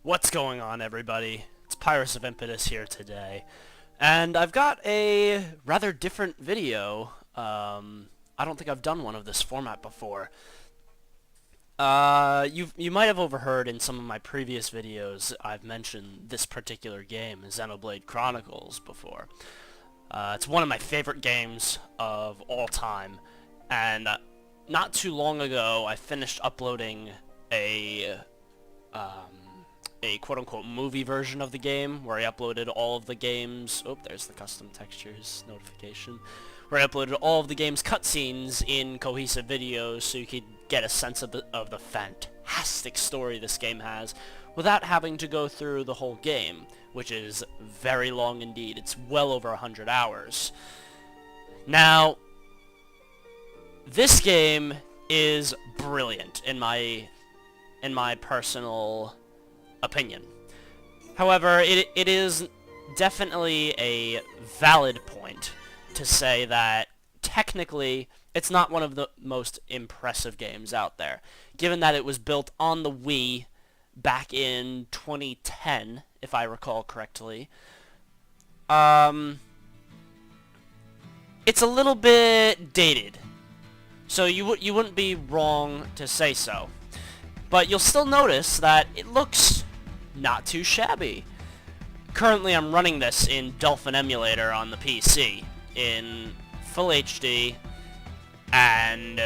What's going on, everybody? It's Pyrus of Impetus here today, and I've got a rather different video. I don't think I've done one of this format before. You might have overheard in some of my previous videos I've mentioned this particular game, Xenoblade Chronicles, before. It's one of my favorite games of all time, and not too long ago I finished uploading a quote-unquote movie version of the game, where I uploaded all of the game's... Oh, there's the custom textures notification. Where I uploaded all of the game's cutscenes in cohesive videos so you could get a sense of the fantastic story this game has without having to go through the whole game, which is very long indeed. It's well over 100 hours. Now, this game is brilliant in my personal opinion. However, it is definitely a valid point to say that technically it's not one of the most impressive games out there, given that it was built on the Wii back in 2010, if I recall correctly. It's a little bit dated, so you wouldn't be wrong to say so. But you'll still notice that it looks not too shabby. Currently I'm running this in Dolphin emulator on the PC in full HD and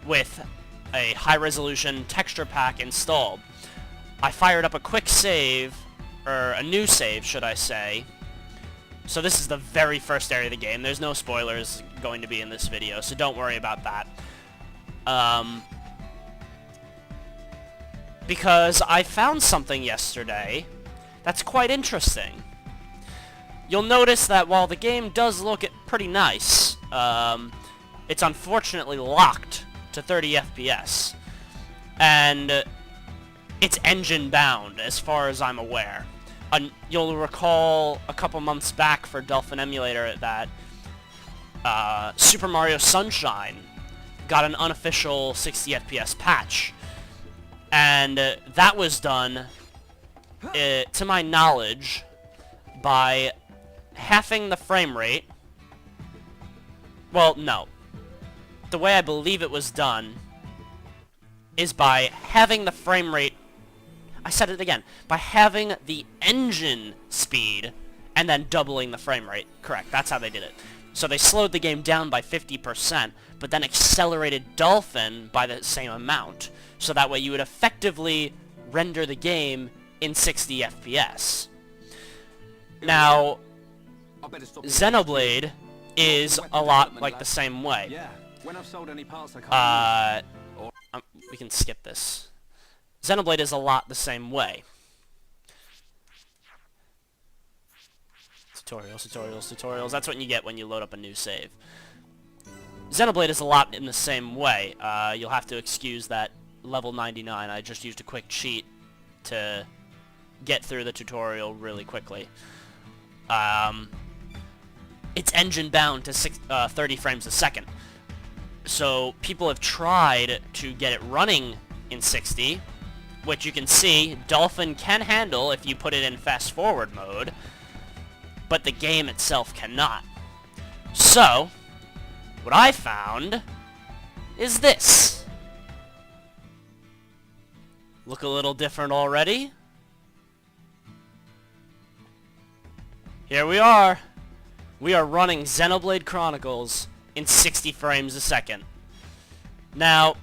with a high-resolution texture pack installed. I fired up a quick save, or a new save should I say. So this is the very first area of the game. There's no spoilers going to be in this video, so don't worry about that. Because I found something yesterday that's quite interesting. You'll notice that while the game does look pretty nice, it's unfortunately locked to 30 FPS. And it's engine bound, as far as I'm aware. You'll recall a couple months back for Dolphin emulator that Super Mario Sunshine got an unofficial 60 FPS patch. And that was done, to my knowledge, by halving the frame rate. Well, no. The way I believe it was done is by halving the frame rate... I said it again. By halving the engine speed and then doubling the frame rate. Correct, that's how they did it. So they slowed the game down by 50%, but then accelerated Dolphin by the same amount. So that way you would effectively render the game in 60 FPS. Now, Xenoblade is a lot like the same way. We can skip this. Xenoblade is a lot the same way. Tutorials. That's what you get when you load up a new save. Xenoblade is a lot in the same way. You'll have to excuse that level 99. I just used a quick cheat to get through the tutorial really quickly. It's engine bound to 30 frames a second. So people have tried to get it running in 60, which you can see Dolphin can handle if you put it in fast forward mode, but the game itself cannot. So, what I found is this. Look a little different already. Here we are. We are running Xenoblade Chronicles in 60 frames a second. Now,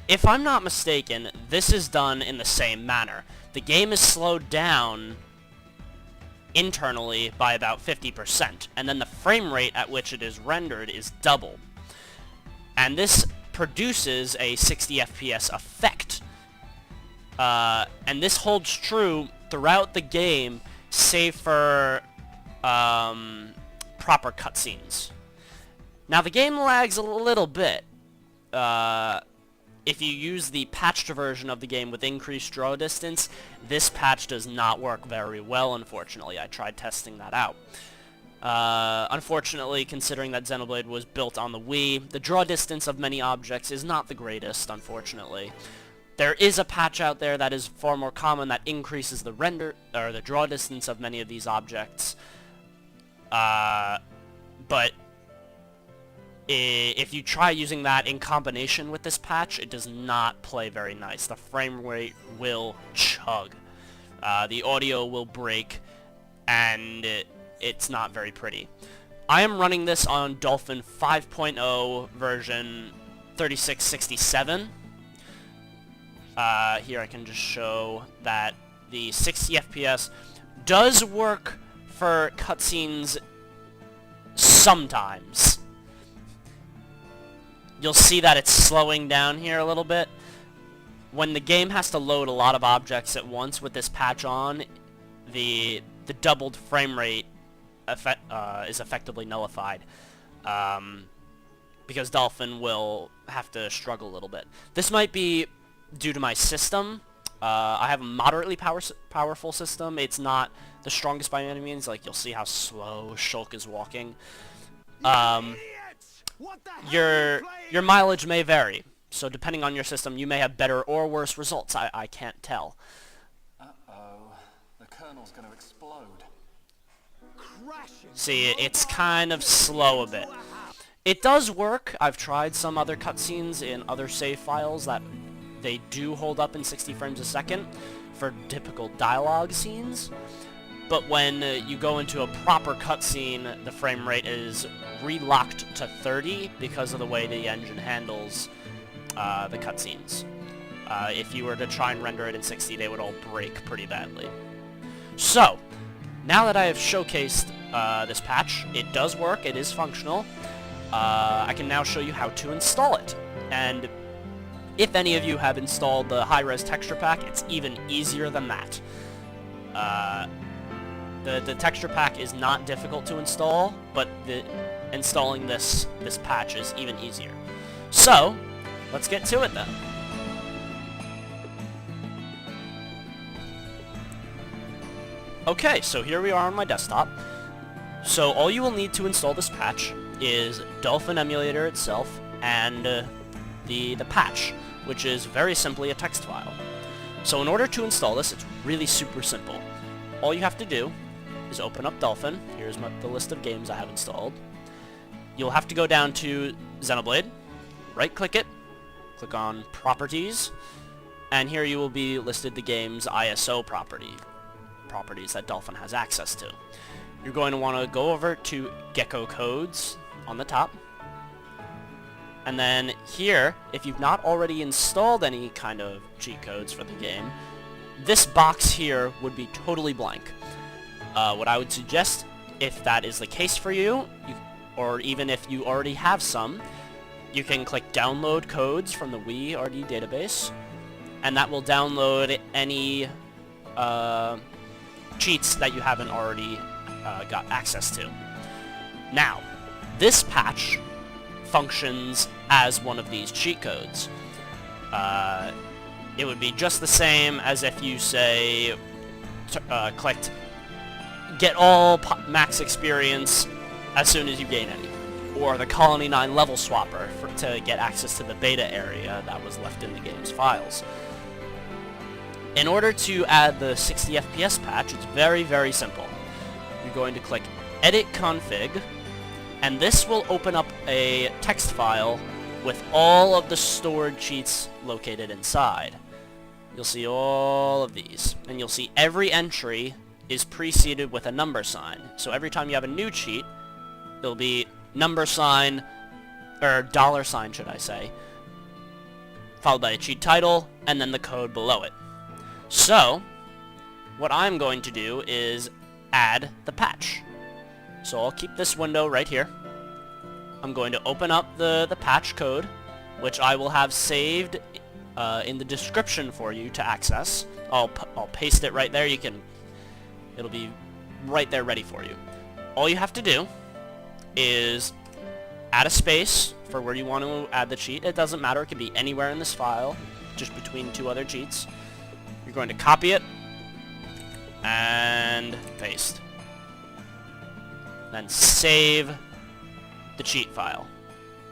if I'm not mistaken, this is done in the same manner. The game is slowed down internally by about 50%, and then the frame rate at which it is rendered is doubled. And this produces a 60 FPS effect. And this holds true throughout the game, save for proper cutscenes. Now the game lags a little bit if you use the patched version of the game with increased draw distance. This patch does not work very well, unfortunately. I tried testing that out. Unfortunately, considering that Xenoblade was built on the Wii, the draw distance of many objects is not the greatest, unfortunately. There is a patch out there that is far more common that increases the render or the draw distance of many of these objects. But if you try using that in combination with this patch, it does not play very nice. The frame rate will chug. The audio will break, and it's not very pretty. I am running this on Dolphin 5.0 version 3667. Here I can just show that the 60 FPS does work for cutscenes sometimes. You'll see that it's slowing down here a little bit. When the game has to load a lot of objects at once with this patch on, the doubled frame rate is effectively nullified. Because Dolphin will have to struggle a little bit. This might be due to my system. I have a moderately powerful system. It's not the strongest by any means. Like, you'll see how slow Shulk is walking. Your mileage may vary. So depending on your system, you may have better or worse results. I can't tell. Uh-oh. The kernel's gonna explode. See, it's kind of slow a bit. It does work. I've tried some other cutscenes in other save files that they do hold up in 60 frames a second for typical dialogue scenes. But when you go into a proper cutscene, the frame rate is relocked to 30 because of the way the engine handles the cutscenes. If you were to try and render it in 60, they would all break pretty badly. So, now that I have showcased this patch, it does work, it is functional. I can now show you how to install it. And if any of you have installed the high-res texture pack, it's even easier than that. The texture pack is not difficult to install, but installing this patch is even easier. So, let's get to it then. Okay, so here we are on my desktop. So all you will need to install this patch is Dolphin emulator itself and the patch, which is very simply a text file. So in order to install this, it's really super simple. All you have to do is open up Dolphin. Here's the list of games I have installed. You'll have to go down to Xenoblade, right-click it, click on Properties, and here you will be listed the game's ISO properties that Dolphin has access to. You're going to want to go over to Gecko Codes on the top. And then here, if you've not already installed any kind of cheat codes for the game, this box here would be totally blank. What I would suggest, if that is the case for you, or even if you already have some, you can click Download Codes from the Wii RD database, and that will download any cheats that you haven't already got access to. Now, this patch functions as one of these cheat codes. It would be just the same as if you, say, clicked Get All Max Experience as soon as you gain any, or the Colony 9 Level Swapper to get access to the beta area that was left in the game's files. In order to add the 60 FPS patch, it's very, very simple. You're going to click Edit Config, and this will open up a text file with all of the stored cheats located inside. You'll see all of these, and you'll see every entry is preceded with a number sign. So every time you have a new cheat, it'll be number sign, or dollar sign should I say, followed by a cheat title, and then the code below it. So, what I'm going to do is add the patch. So I'll keep this window right here. I'm going to open up the patch code, which I will have saved in the description for you to access. I'll paste it right there. It'll be right there ready for you. All you have to do is add a space for where you want to add the cheat. It doesn't matter. It can be anywhere in this file, just between two other cheats. You're going to copy it and paste. Then save the cheat file.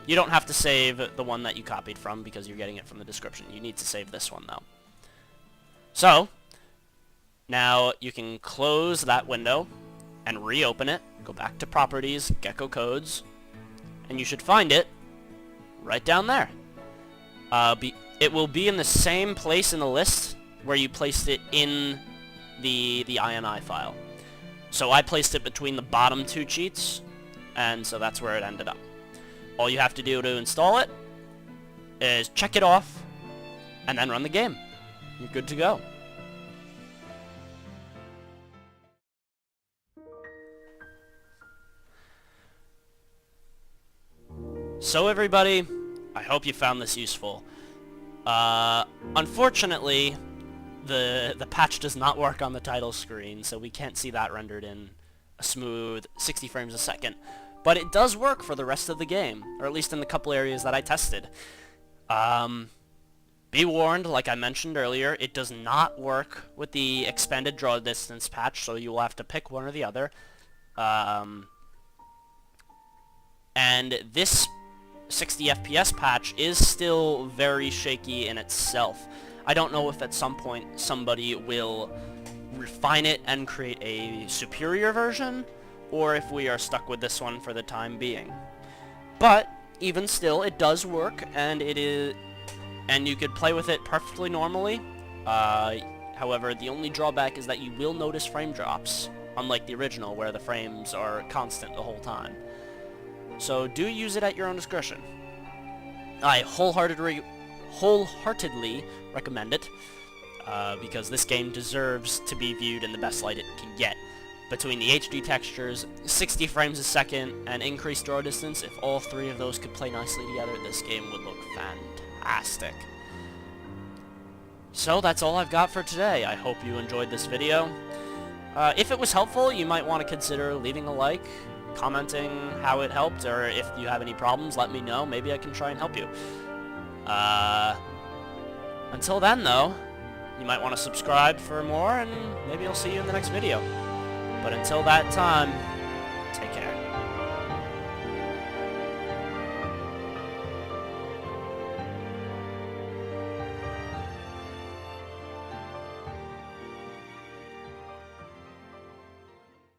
You don't have to save the one that you copied from because you're getting it from the description. You need to save this one, though. So, now you can close that window and reopen it. Go back to Properties, Gecko Codes, and you should find it right down there. It will be in the same place in the list where you placed it in the INI file. So I placed it between the bottom two cheats, and so that's where it ended up. All you have to do to install it is check it off, and then run the game. You're good to go. So everybody, I hope you found this useful. Unfortunately, the patch does not work on the title screen, so we can't see that rendered in a smooth 60 frames a second. But it does work for the rest of the game, or at least in the couple areas that I tested. Be warned, like I mentioned earlier, it does not work with the expanded draw distance patch, so you will have to pick one or the other. And this 60 FPS patch is still very shaky in itself. I don't know if at some point somebody will refine it and create a superior version, or if we are stuck with this one for the time being. But even still, it does work, and you could play with it perfectly normally. However, the only drawback is that you will notice frame drops, unlike the original where the frames are constant the whole time. So do use it at your own discretion. I wholeheartedly recommend it, because this game deserves to be viewed in the best light it can get. Between the HD textures, 60 frames a second, and increased draw distance, if all three of those could play nicely together, this game would look fantastic. So that's all I've got for today. I hope you enjoyed this video. If it was helpful, you might want to consider leaving a like, commenting how it helped, or if you have any problems, let me know. Maybe I can try and help you. Until then, though, you might want to subscribe for more, and maybe I'll see you in the next video. But until that time, take care.